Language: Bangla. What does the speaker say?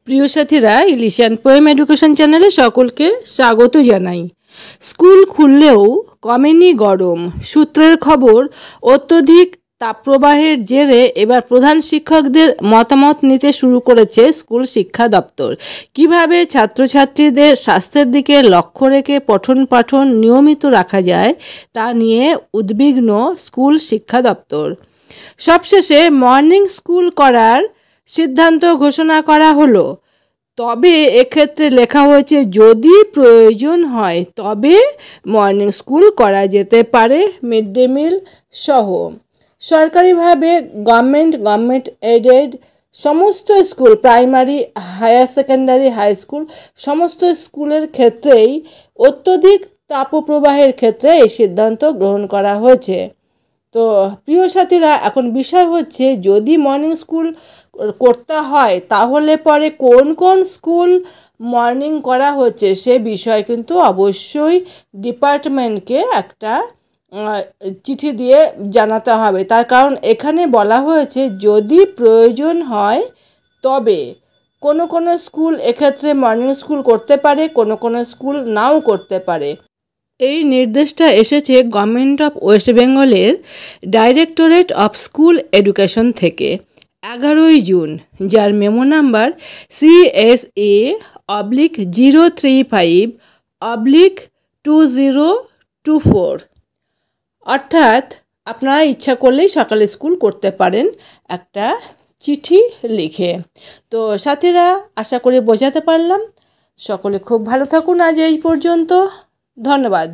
প্রিয় সাথীরা, ইলিশিয়ান পোয়েম এডুকেশন চ্যানেলে সকলকে স্বাগত জানাই। স্কুল খুললেও কমেনি গরম। সূত্রের খবর, অত্যধিক তাপপ্রবাহের জেরে এবার প্রধান শিক্ষকদের মতামত নিতে শুরু করেছে স্কুল শিক্ষা দপ্তর। কিভাবে ছাত্রছাত্রীদের স্বাস্থ্যের দিকে লক্ষ্য রেখে পঠন পাঠন নিয়মিত রাখা যায় তা নিয়ে উদ্বিগ্ন স্কুল শিক্ষা দপ্তর। সবশেষে মর্নিং স্কুল করার সিদ্ধান্ত ঘোষণা করা হলো। তবে এক্ষেত্রে লেখা হয়েছে যদি প্রয়োজন হয় তবে মর্নিং স্কুল করা যেতে পারে মিড ডে মিল সহ। সরকারিভাবে গভর্নমেন্ট এডেড সমস্ত school, primary, higher secondary, high school সমস্ত স্কুলের ক্ষেত্রেই অত্যধিক তাপপ্রবাহের ক্ষেত্রে এই সিদ্ধান্ত গ্রহণ করা হয়েছে। তো প্রিয় সাথীরা, এখন বিষয় হচ্ছে যদি মর্নিং স্কুল করতে হয় তাহলে পরে কোন কোন স্কুল মর্নিং করা হচ্ছে সে বিষয়ে কিন্তু অবশ্যই ডিপার্টমেন্টকে একটা চিঠি দিয়ে জানাতে হবে। তার কারণ এখানে বলা হয়েছে যদি প্রয়োজন হয় তবে কোনো কোনো স্কুল এক্ষেত্রে মর্নিং স্কুল করতে পারে, কোনো কোনো স্কুল নাও করতে পারে। এই নির্দেশটা এসেছে গভর্নমেন্ট অফ ওয়েস্ট বেঙ্গলের ডাইরেক্টরেট অফ স্কুল এডুকেশন থেকে 11ই জুন, যার মেমো নাম্বার CSA/035/2024। অর্থাৎ আপনারা ইচ্ছা করলেই সকালে স্কুল করতে পারেন একটা চিঠি লিখে। তো সাথীরা, আশা করি বোঝাতে পারলাম। সকলে খুব ভালো থাকুন। আজ এই পর্যন্ত। ধন্যবাদ।